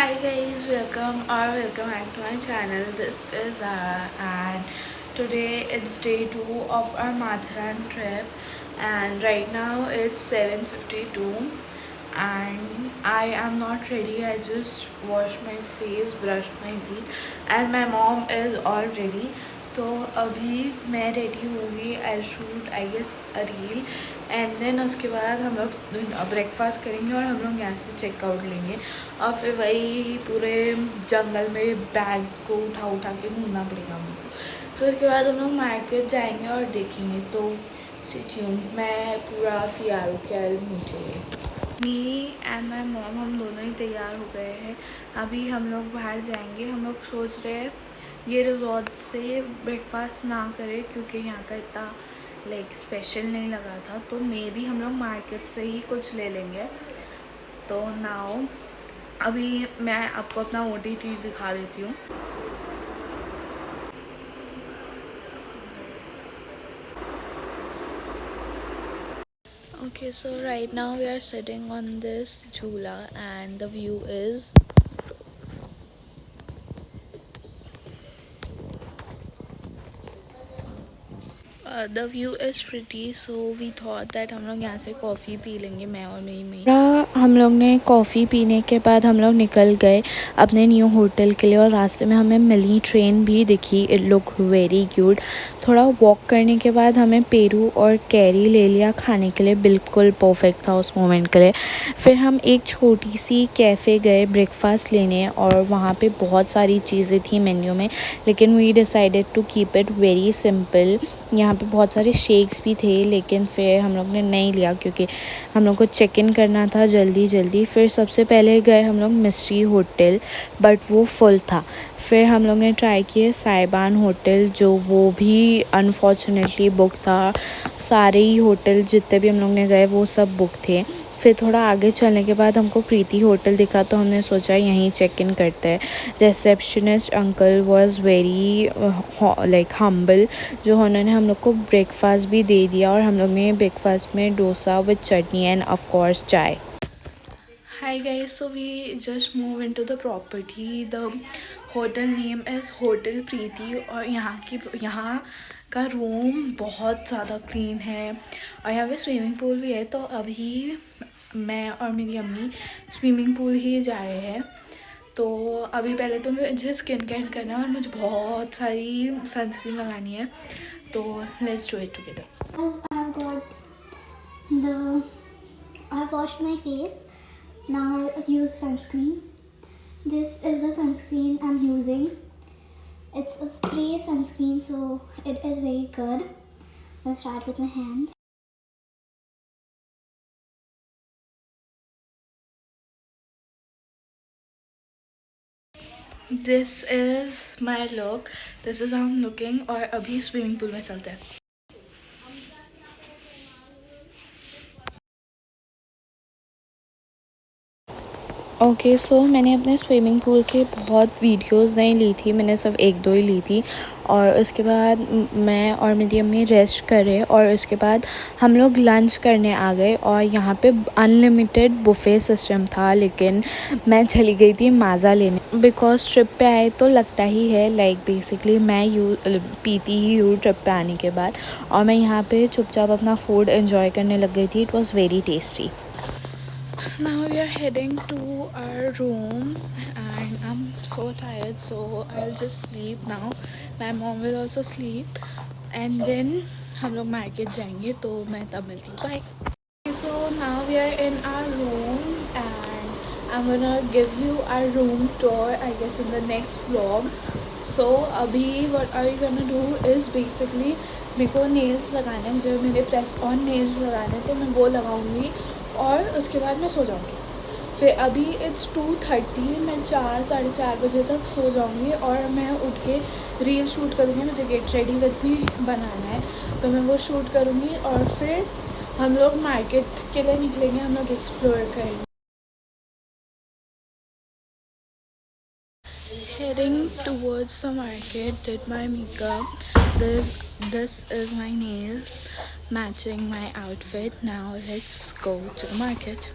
Hi guys, welcome back to my channel. This is Zara and today it's day 2 of our Matharan trip, and right now it's 7:52 and I am not ready. I just washed my face, brushed my teeth and my mom is all ready. तो अभी मैं ready होगी. I shoot I guess a reel and then उसके बाद हम लोग breakfast करेंगे और हम लोग यहाँ से चेकआउट लेंगे और फिर वही पूरे जंगल में बैग को उठा उठा के घूमना पड़ेगा हमको. फिर उसके बाद हम लोग मार्केट जाएंगे और देखेंगे. तो सिट्यून मैं पूरा तैयार होके आई मीठे मी एंड माई मॉम हम दोनों ही तैयार हो गए हैं. अभी हम लोग बाहर जाएंगे. हम लोग सोच रहे हैं ये रिजॉर्ट से ब्रेकफास्ट ना करें क्योंकि यहाँ का इतना लाइक स्पेशल नहीं लगा था. तो मे बी हम लोग मार्केट से ही कुछ ले लेंगे. तो नाउ अभी मैं आपको अपना OTT दिखा देती हूँ. Okay, so right now we are sitting on this झूला and the view is the view is pretty, so we thought that हम लोग यहाँ से कॉफ़ी पी लेंगे मैं और मेरी मेरी. हम लोग ने कॉफ़ी पीने के बाद हम लोग निकल गए अपने न्यू होटल के लिए और रास्ते में हमें मिली ट्रेन भी दिखी. It look very cute. थोड़ा वॉक करने के बाद हमें पेरू और कैरी ले लिया खाने के लिए. बिल्कुल परफेक्ट था उस मोमेंट के लिए. फिर हम एक छोटी सी कैफ़े गए ब्रेकफास्ट लेने और वहाँ पे बहुत सारी चीज़ें थी मेन्यू में, लेकिन we decided to keep it very simple. यहाँ पे बहुत सारे शेक्स भी थे लेकिन फिर हम लोग ने नहीं लिया क्योंकि हम लोग को चेक इन करना था जल्दी. फिर सबसे पहले गए हम लोग मिस्ट्री होटल, बट वो फुल था. फिर हम लोग ने ट्राई किए साइबान होटल, जो वो भी अनफॉर्चुनेटली बुक था. सारे ही होटल जितने भी हम लोग ने गए वो सब बुक थे. फिर थोड़ा आगे चलने के बाद हमको प्रीति होटल दिखा तो हमने सोचा यहीं चेक इन करते हैं. Receptionist uncle was very like humble, जो उन्होंने हम लोग को ब्रेकफास्ट भी दे दिया और हम लोग ने ब्रेकफास्ट में dosa with chutney end of course चाय. Hi guys, so we just move into the property. The hotel name is Hotel Preeti और यहाँ का रूम बहुत ज़्यादा क्लीन है और यहाँ पे स्विमिंग पूल भी है. तो अभी मैं और मेरी अम्मी स्विमिंग पूल ही जा रहे हैं. तो अभी पहले तो मुझे स्किन केयर करना है और मुझे बहुत सारी सनस्क्रीन लगानी है. तो let's do it together. I've washed my face. Now I'll use sunscreen. This is the sunscreen I'm using. It's a spray sunscreen, so it is very good. I'll start with my hands. This is my look. This is how I am looking. और अभी swimming pool में चलते हैं. Okay so मैंने अपने swimming pool के बहुत videos नहीं ली थी. मैंने सिर्फ एक दो ही ली थी और उसके बाद मैं और मेरी अम्मी रेस्ट करे और उसके बाद हम लोग लंच करने आ गए. और यहाँ पे अनलिमिटेड बुफ़े सिस्टम था, लेकिन मैं चली गई थी माज़ा लेने बिकॉज ट्रिप पे आए तो लगता ही है. लाइक बेसिकली मैं पीती ही हूँ ट्रिप पे आने के बाद, और मैं यहाँ पे चुपचाप अपना फूड एंजॉय करने लग गई थी. It was very tasty. Now we are heading to our room and I'm so tired, so I'll just sleep now. My mom will also sleep and then हम लोग मार्केट जाएंगे. तो मैं तब मिलती हूँ. Bye. So now we are in our room and I'm gonna give you our room tour I guess in the next vlog. So अभी what are we gonna do is basically मेरे को nails लगाने हैं. मुझे मेरे press on nails लगाने हैं तो मैं वो लगाऊंगी और उसके बाद मैं सो जाऊंगी. फिर अभी इट्स 2:30. मैं 4-4:30 बजे तक सो जाऊंगी और मैं उठ के रील शूट करूँगी. मुझे गेट रेडी विद मी बनाना है तो मैं वो शूट करूँगी और फिर हम लोग मार्केट के लिए निकलेंगे. हम लोग एक्सप्लोर करेंगे. Heading towards the market, did my makeup. This is my nails matching my outfit. Now let's go to the market.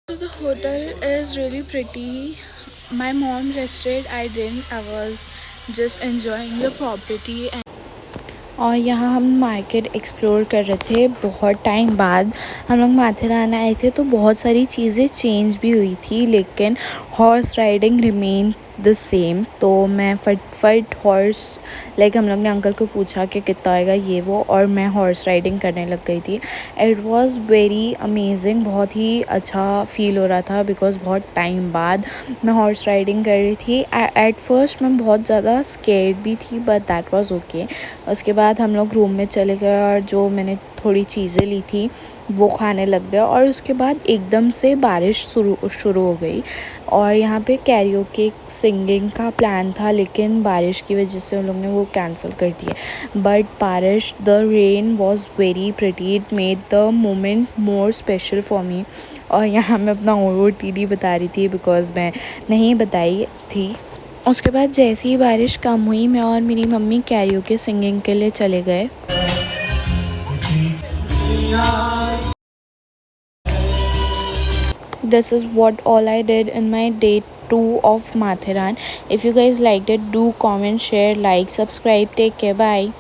So the hotel is really pretty. My mom rested, I didn't. I was just enjoying the property. और यहाँ हम market explore कर रहे थे। बहुत time बाद हम लोग माथेरान आए थे, तो बहुत सारी चीज़ें चेंज भी हुई थी, लेकिन horse riding remain the same. तो मैं फट हॉर्स हम लोग ने अंकल को पूछा कि कितना आएगा ये वो, और मैं हॉर्स राइडिंग करने लग गई थी। इट वाज वेरी अमेजिंग, बहुत ही अच्छा फील हो रहा था, बिकॉज़ बहुत टाइम बाद मैं हॉर्स राइडिंग कर रही थी। एट फर्स्ट मैं बहुत ज़्यादा स्केर्ड भी थी, बट दैट वाज ओके। उसके बाद हम लोग रूम में चले गए और जो मैंने थोड़ी चीज़ें ली थी वो खाने लग गए, और उसके बाद एकदम से बारिश शुरू हो गई। और यहाँ पे कैरियोके सिंगिंग का प्लान था, लेकिन बारिश की वजह से उन लोग ने वो कैंसिल कर दिया। बट बारिश, the rain was very pretty, it made the moment more special for me. और यहाँ मैं अपना OOTD बता रही थी, बिकॉज़ मैं नहीं बताई थी। उसके बाद जैसे ही बारिश कम हुई, मैं और मेरी मम्मी कैरियोके सिंगिंग के लिए चले गए। This is what all I did in my day 2 of Mathiran. If you guys liked it, do comment, share, like, subscribe. Take care. Bye.